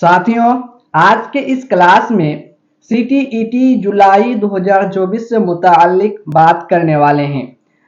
साथियों, आज के इस क्लास में CTET जुलाई 2024 से मुतालिक बात करने वाले हैं,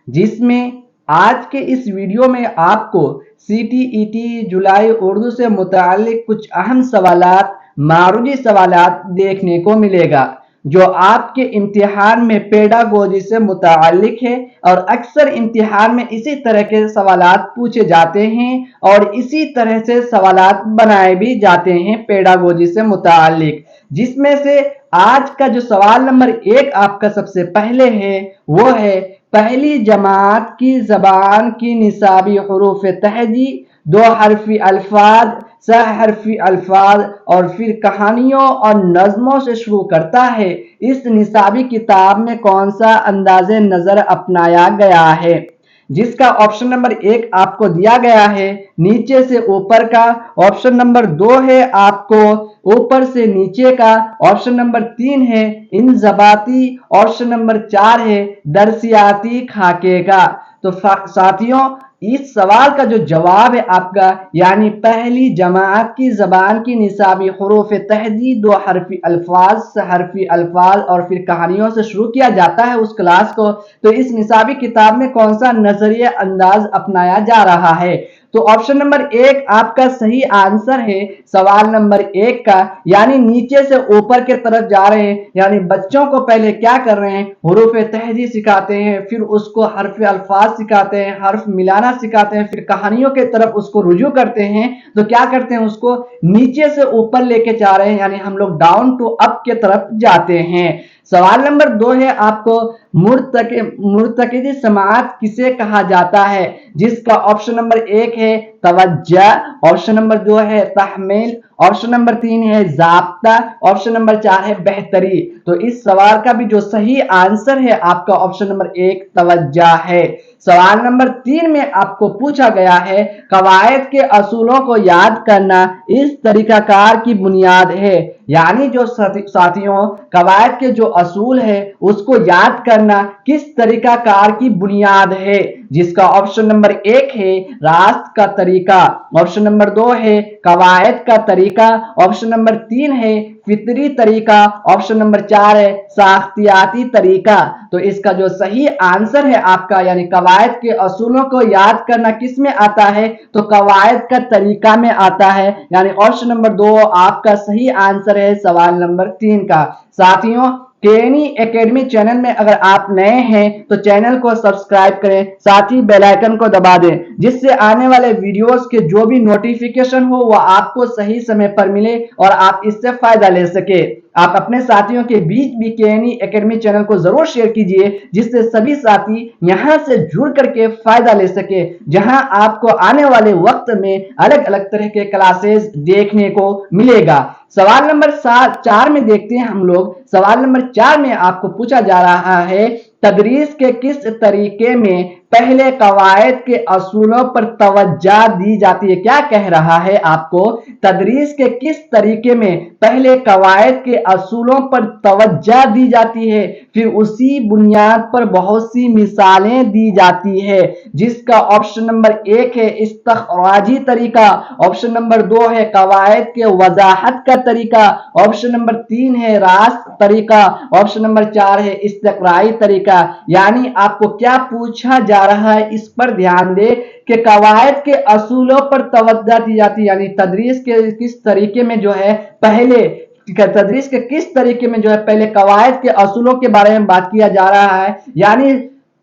जिसमें आज के इस वीडियो में आपको CTET जुलाई उर्दू से मुतालिक कुछ अहम सवालात, मारूजी सवालात देखने को मिलेगा जो आपके इम्तिहान में पेडागोजी से मुतालिक है और अक्सर इम्तिहान में इसी तरह के सवालात पूछे जाते हैं और इसी तरह से सवालात बनाए भी जाते हैं पेडागोजी से मुतालिक। जिसमें से आज का जो सवाल नंबर 1 आपका सबसे पहले है वो है पहली जमात की ज़बान की निसाबी हुरूफ तहजी, 2 हरफी अल्फाज, 6 हरफी अल्फाज और फिर कहानियों और नज़मों से शुरू करता है। इस निसाबी किताब में कौन सा अंदाज़े नज़र अपनाया गया है? जिसका ऑप्शन नंबर 1 आपको दिया गया है नीचे से ऊपर का, ऑप्शन नंबर 2 है आपको ऊपर से नीचे का, ऑप्शन नंबर 3 है इंज़बाती, ऑप्शन नंबर 4 है दरसियाती खाके का। तो साथियों, इस सवाल का जो जवाब है आपका यानी पहली जमात की ज़बान की निसाबी हुरूफ तहजी, 2 हरफी अल्फाज, 6 हरफी अल्फाज और फिर कहानियों से शुरू किया जाता है उस क्लास को। तो इस निसाबी किताब में कौन सा नजरिया अंदाज अपनाया जा रहा है? तो ऑप्शन नंबर 1 आपका सही आंसर है सवाल नंबर 1 का, यानी नीचे से ऊपर के तरफ जा रहे हैं। यानी बच्चों को पहले क्या कर रहे हैं, हुरूफ तहजी सिखाते हैं, फिर उसको हर्फ अल्फाज सिखाते हैं, हर्फ मिलाना सिखाते हैं, फिर कहानियों के तरफ उसको रुजू करते हैं। तो क्या करते हैं, उसको नीचे से ऊपर लेके जा रहे हैं, यानी हम लोग डाउन टू अप के तरफ जाते हैं। सवाल नंबर 2 है आपको मुर्तकिद समात किसे कहा जाता है? जिसका ऑप्शन नंबर 1 है तवज्जा, ऑप्शन नंबर 2 है तहमील, ऑप्शन नंबर 3 है ज़ाब्ता, ऑप्शन नंबर 4 है बेहतरी। तो इस सवाल का भी जो सही आंसर है आपका ऑप्शन नंबर 1 तवज्जा है। सवाल नंबर 3 में आपको पूछा गया है कवायद के असूलों को याद करना इस तरीकाकार की बुनियाद है। यानी जो साथियों कवायद के जो असूल है उसको याद करना किस तरीकाकार की बुनियाद है? जिसका ऑप्शन नंबर 1 है रास्त का तरीका, ऑप्शन नंबर 2 है कवायद का तरीका, ऑप्शन नंबर 3 है फितरी तरीका, ऑप्शन नंबर 4 है साख्तियाती तरीका। तो इसका जो सही आंसर है आपका यानी कवायद के असूलों को याद करना किस में आता है? तो कवायद का तरीका में आता है, यानी ऑप्शन नंबर 2 आपका सही आंसर है सवाल नंबर 3 का। साथियों, केनी एकेडमी चैनल में अगर आप नए हैं तो चैनल को सब्सक्राइब करें, साथ ही बेल आइकन को दबा दें, जिससे आने वाले वीडियोस के जो भी नोटिफिकेशन हो वह आपको सही समय पर मिले और आप इससे फायदा ले सके। आप अपने साथियों के बीच भी केनी एकेडमी चैनल को जरूर शेयर कीजिए, जिससे सभी साथी यहां से जुड़ करके फायदा ले सके, जहां आपको आने वाले वक्त में अलग अलग तरह के क्लासेस देखने को मिलेगा। सवाल नंबर 4 में देखते हैं हम लोग। सवाल नंबर 4 में आपको पूछा जा रहा है तदरीस के किस तरीके में पहले कवायद के असूलों पर तवज्जा दी जाती है? क्या कह रहा है आपको, तदरीस के किस तरीके में पहले कवायद के असूलों पर तवज्जा दी जाती है, फिर उसी बुनियाद पर बहुत सी मिसालें दी जाती है। जिसका ऑप्शन नंबर 1 है इस्तखराजी तरीका, ऑप्शन नंबर 2 है कवायद के वजाहत का तरीका, ऑप्शन नंबर 3 है रास्त तरीका, ऑप्शन नंबर 4 है इस्तकराई तरीका। यानी आपको क्या पूछा जा रहा है इस पर ध्यान दे कि कवायद के असूलों पर तवज्जो दी जाती है, यानी तदरीस के किस तरीके में जो है पहले तदरीस के किस तरीके में जो है पहले कवायद के असूलों के बारे में बात किया जा रहा है। यानी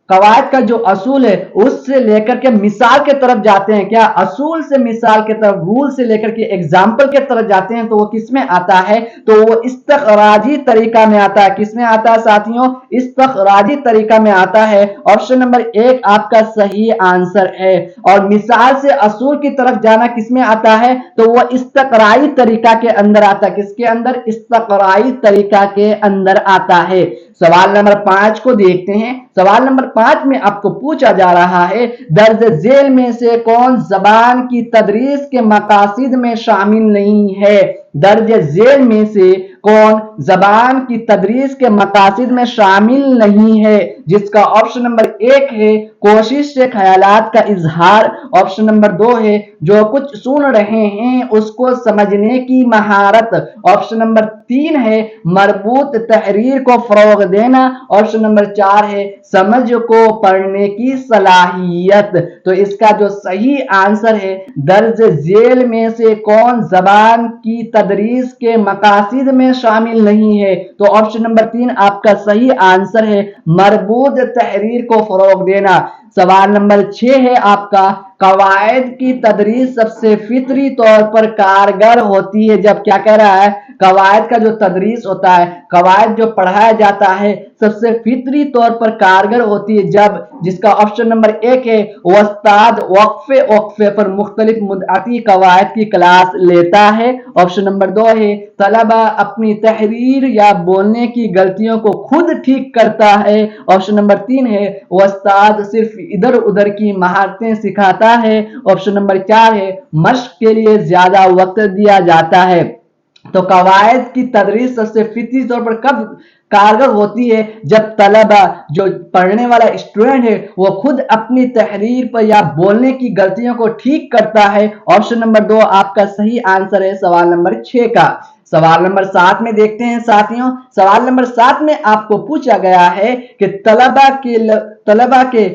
कवायद का जो असूल है उससे लेकर के मिसाल के तरफ जाते हैं। क्या असूल से मिसाल के तरफ, रूल से लेकर के एग्जाम्पल के तरफ जाते हैं, तो वो किस में आता है? तो वो इस्तखराजी तरीका में आता है। किस में आता है साथियों? इस्तखराजी तरीका में आता है। ऑप्शन नंबर 1 आपका सही आंसर है। और मिसाल से असूल की तरफ जाना किस में आता है? तो वो इस्तकराई तरीका के अंदर आता है। किसके अंदर? इस्तकराई तरीका के अंदर आता है। सवाल नंबर 5 को देखते हैं। सवाल नंबर 5 में आपको पूछा जा रहा है दर्ज झेल में से कौन जबान की तदरीस के मकासिद में शामिल नहीं है? दर्ज झेल में से कौन जबान की तदरीस के मकासद में शामिल नहीं है, जिसका ऑप्शन नंबर 1 है कोशिश से ख्यालात का इजहार, ऑप्शन नंबर 2 है जो कुछ सुन रहे हैं उसको समझने की महारत, ऑप्शन नंबर 3 है मरबूत तहरीर को फरोग देना, ऑप्शन नंबर 4 है समझ को पढ़ने की सलाहियत। तो इसका जो सही आंसर है दर्ज झेल में से कौन जबान की तदरीस के मकासद में शामिल नहीं है, तो ऑप्शन नंबर 3 आपका सही आंसर है मरबूत तहरीर को फरोग देना। सवाल नंबर 6 है आपका कवायद की तदरीस सबसे फितरी तौर पर कारगर होती है जब, क्या कह रहा है, कवायद का जो तदरीस होता है, कवायद जो पढ़ाया जाता है सबसे फितरी तौर पर कारगर होती है जब, जिसका ऑप्शन नंबर 1 है उस्ताद वक्फे वक्फे पर मुख्तलिफ मुद्दती कवायद की क्लास लेता है, ऑप्शन नंबर 2 है तलबा अपनी तहरीर या बोलने की गलतियों को खुद ठीक करता है, ऑप्शन नंबर 3 है उस्ताद सिर्फ इधर उधर की महारतें सिखाता है, ऑप्शन नंबर 4 है मश्क के लिए ज्यादा वक्त दिया जाता है। तो कवायद की तदरीस सबसे फितरी तौर पर कब कारगर होती है, जब तलबा जो पढ़ने वाला स्टूडेंट है वो खुद अपनी तहरीर पर या बोलने की गलतियों को ठीक करता है। ऑप्शन नंबर 2 आपका सही आंसर है सवाल नंबर 6 का। सवाल नंबर 7 में देखते हैं साथियों। सवाल नंबर 7 में आपको पूछा गया है कि तलबा के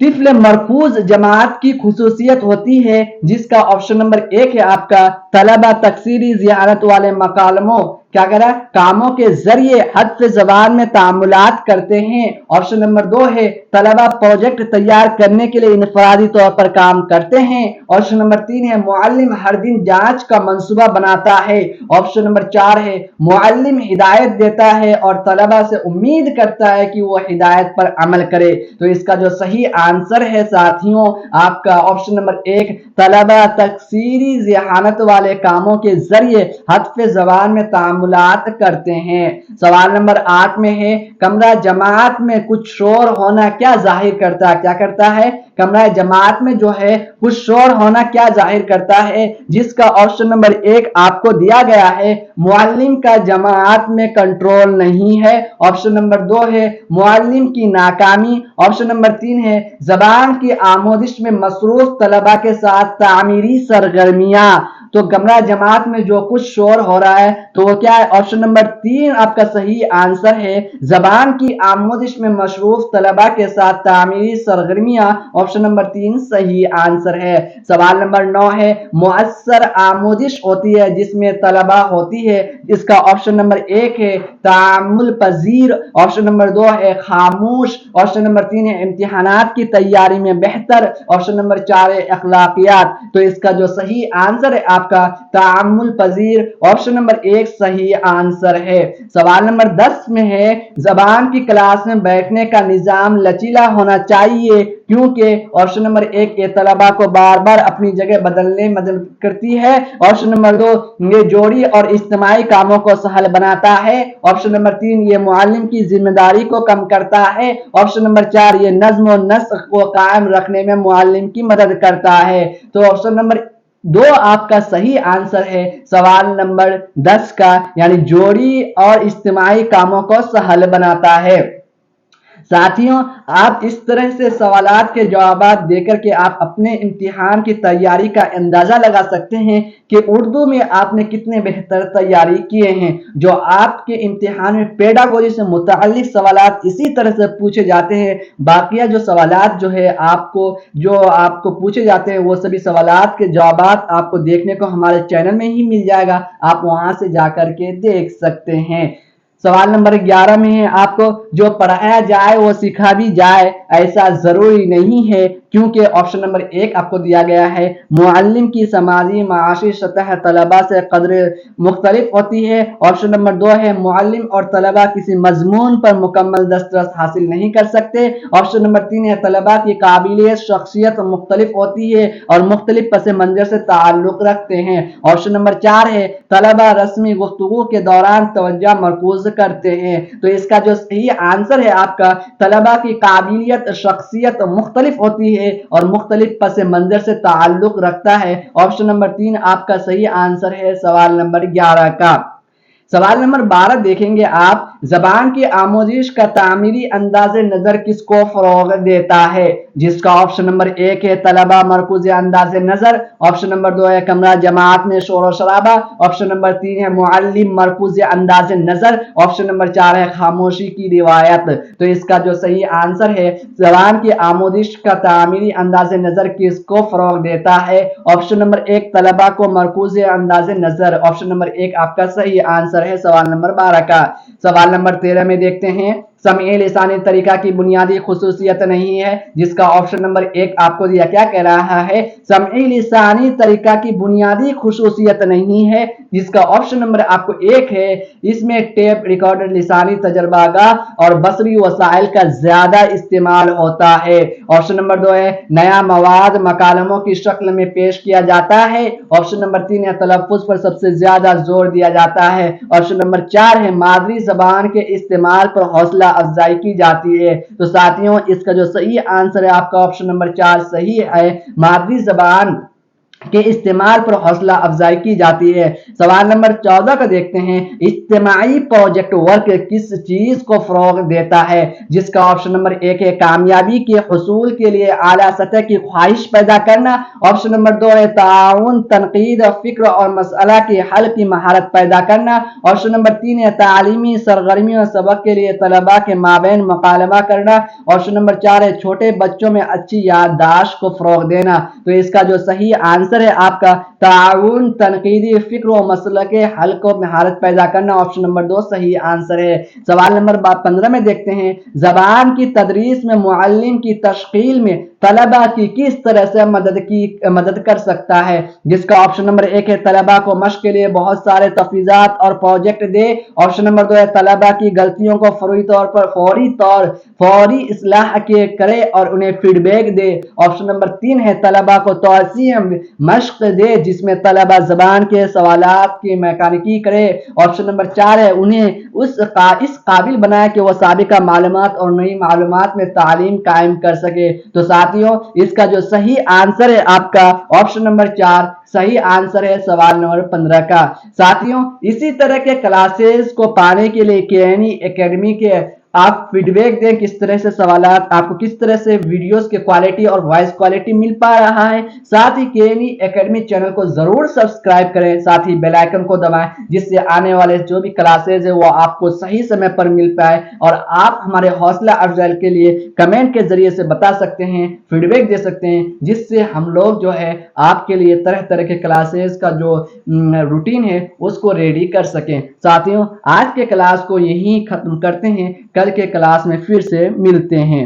तिफल मरकूज जमात की खुसूसियत होती है, जिसका ऑप्शन नंबर 1 है आपका तलबा तकसीरी ज़ियारत वाले मकालमों क्या करा कामों के जरिए हद जबान में तामुलात करते हैं, ऑप्शन नंबर 2 है तलबा प्रोजेक्ट तैयार करने के लिए इनफरादी तौर पर काम करते हैं, ऑप्शन नंबर 3 है मुअल्लिम हर दिन जांच का मंसूबा बनाता है, ऑप्शन नंबर 4 है मुअल्लिम हिदायत देता है और तलबा से उम्मीद करता है कि वो हिदायत पर अमल करे। तो इसका जो सही आंसर है साथियों आपका ऑप्शन नंबर 1 तलबा तकसीरी ज़िहानत वाले कामों के जरिए हद जबान में तामुलात करते हैं। सवाल नंबर 8 में है कमरा जमात में कुछ शोर होना क्या जाहिर करता है, क्या करता है, कमरा जमात में जो है कुछ शोर होना क्या जाहिर करता है, जिसका ऑप्शन नंबर 1 आपको दिया गया है मुअल्लिम का जमात में कंट्रोल नहीं है, ऑप्शन नंबर 2 है मुअल्लिम की नाकामी, ऑप्शन नंबर 3 है जबान की आमोदिश में मसरूफ तलबा के साथ तामीरी सरगर्मियां। तो कमरा जमात में जो कुछ शोर हो रहा है तो वो क्या है, ऑप्शन नंबर 3 आपका सही आंसर है जबान की आमोदिश में मशरूफ तलबा के साथ तामीरी सरगर्मियां, ऑप्शन नंबर 3 सही आंसर है। सवाल नंबर 9 है मुअस्सर आमोदिश होती है जिसमें तलबा होती है, इसका ऑप्शन नंबर 1 है तामुल पजीर, ऑप्शन नंबर 2 है खामोश, ऑप्शन नंबर 3 है इम्तिहानात की तैयारी में बेहतर, ऑप्शन नंबर 4 है अखलाकियात। तो इसका जो सही आंसर है आपका तामुल पजीर, ऑप्शन नंबर 1 सही आंसर है। सवाल नंबर 10 में है जबान की क्लास में बैठने का निजाम लचीला होना चाहिए क्योंकि, ऑप्शन नंबर 1 ये तलबा को बार बार अपनी जगह बदलने मदद करती है, ऑप्शन नंबर 2 ये जोड़ी और इज्तिमाई कामों को सहल बनाता है, ऑप्शन नंबर 3 ये मुअल्लिम की जिम्मेदारी को कम करता है, ऑप्शन नंबर 4 ये नज्म और नस्ख को कायम रखने में मुअल्लिम की मदद करता है। तो ऑप्शन नंबर 2 आपका सही आंसर है सवाल नंबर 10 का, यानी जोड़ी और इज्तिमाई कामों को सहल बनाता है। साथियों आप इस तरह से सवालात के जवाब देकर के आप अपने इम्तिहान की तैयारी का अंदाजा लगा सकते हैं कि उर्दू में आपने कितने बेहतर तैयारी किए हैं। जो आपके इम्तिहान में पेडागोजी से मुताल्लिक सवालात इसी तरह से पूछे जाते हैं, बाकिया जो सवालात जो है आपको पूछे जाते हैं वो सभी सवालात के जवाब आपको देखने को हमारे चैनल में ही मिल जाएगा, आप वहां से जाकर के देख सकते हैं। सवाल नंबर 11 में है आपको जो पढ़ाया जाए वो सिखा भी जाए ऐसा जरूरी नहीं है क्योंकि ऑप्शन नंबर 1 आपको दिया गया है मुअल्लिम की समाजी माशी सतह तलबा से कदर मुख्तलिफ होती है, ऑप्शन नंबर 2 है मुअल्लिम और तलबा किसी मजमून पर मुकम्मल दस्तरस हासिल नहीं कर सकते, ऑप्शन नंबर 3 है तलबा की काबिलियत शख्सियत मुख्तलिफ होती है और मुख्तलिफ पस मंजर से ताल्लुक रखते हैं, ऑप्शन नंबर 4 है तलबा रस्मी गुफ्तगू के दौरान तवज्जो मरकूज करते हैं। तो इसका जो सही आंसर है आपका तलबा की काबिलियत शख्सियत मुख्तलिफ होती है और मुख्तलिफ पस मंजर से ताल्लुक रखता है, ऑप्शन नंबर 3 आपका सही आंसर है सवाल नंबर 11 का। सवाल नंबर 12 देखेंगे आप, जबान की आमोजिश का तामीरी अंदाज नजर किसको फरोग देता है? जिसका ऑप्शन नंबर 1 है तलबा मरकूज अंदाज नजर, ऑप्शन नंबर 2 है कमरा जमात में शोर शराबा, ऑप्शन नंबर 3 है मुअल्लिम मरकूज अंदाज नजर, ऑप्शन नंबर 4 है खामोशी की रिवायत। तो इसका जो सही आंसर है, जबान की आमोजिश का तामीरी अंदाज नजर किसको फरोग देता है? ऑप्शन नंबर 1 तलबा को मरकूज अंदाज नजर। ऑप्शन नंबर 1 आपका सही आंसर है सवाल नंबर 12 का। सवाल नंबर 13 में देखते हैं, समई लिसानी तरीका की बुनियादी खुसूसियत नहीं है, जिसका ऑप्शन नंबर 1 आपको दिया। क्या कह रहा है? समई लिसानी तरीका की बुनियादी खुसूसियत नहीं है, जिसका ऑप्शन नंबर आपको 1 है, इसमें टेप रिकॉर्डर लिसानी तजर्बागाह और बसरी वसाइल का ज्यादा इस्तेमाल होता है। ऑप्शन नंबर 2 है नया मवाद मकालमों की शक्ल में पेश किया जाता है। ऑप्शन नंबर 3 है तलफ्फुज पर सबसे ज्यादा जोर दिया जाता है। ऑप्शन नंबर 4 है मादरी जबान के इस्तेमाल पर हौसला अफजाई की जाती है। तो साथियों, इसका जो सही आंसर है आपका ऑप्शन नंबर 4 सही है, मादरी जबान के इस्तेमाल पर हौसला अफजाई की जाती है। सवाल नंबर 14 का देखते हैं, इज्तिमाई प्रोजेक्ट वर्क किस चीज को फरोग देता है? जिसका ऑप्शन नंबर 1 है कामयाबी के हुसूल के लिए आला सतह की ख्वाहिश पैदा करना, ऑप्शन नंबर 2 है ताउन तनकीद फिक्र और मसला के हल की महारत पैदा करना, ऑप्शन नंबर 3 है तालीमी सरगर्मी और सबक के लिए तलबा के माबैन मुकालमा करना, ऑप्शन नंबर 4 है छोटे बच्चों में अच्छी याददाश्त को फरोग देना। तो इसका जो सही आंसर है आपका ताउन तनकीदी फिक्र और मसले के हल को महारत पैदा करना, ऑप्शन नंबर 2 सही आंसर है। सवाल नंबर 15 में देखते हैं, जबान की तदरीस में मुअल्लिम की तश्कील में तलबा की किस तरह से मदद कर सकता है? जिसका ऑप्शन नंबर 1 है तलबा को मश्क के लिए बहुत सारे तफवीज़ात और प्रोजेक्ट दे, ऑप्शन नंबर 2 है तलबा की गलतियों को फौरी इस्लाह के करे और उन्हें फीडबैक दे, ऑप्शन नंबर 3 है तलबा को तौसीह मश्क दे जिसमें तलबा जबान के सवालात की मैकेनिकी करे, ऑप्शन नंबर 4 है उन्हें इस काबिल बनाए कि वह साबिका मालूमात और नई मालूमात में तालीम कायम कर सके। तो साथियों, इसका जो सही आंसर है आपका ऑप्शन नंबर 4 सही आंसर है सवाल नंबर 15 का। साथियों, इसी तरह के क्लासेस को पाने के लिए केएनई एकेडमी के आप फीडबैक दें, किस तरह से सवालात आपको, किस तरह से वीडियोस के क्वालिटी और वॉइस क्वालिटी मिल पा रहा है। साथ ही केएनई एकेडमी चैनल को जरूर सब्सक्राइब करें, साथ ही बेल आइकन को दबाएं, जिससे आने वाले जो भी क्लासेज है वो आपको सही समय पर मिल पाए और आप हमारे हौसला अफजाई के लिए कमेंट के जरिए से बता सकते हैं, फीडबैक दे सकते हैं, जिससे हम लोग जो है आपके लिए तरह तरह के क्लासेस का जो रूटीन है उसको रेडी कर सकें। साथियों, आज के क्लास को यहीं खत्म करते हैं, कल के क्लास में फिर से मिलते हैं।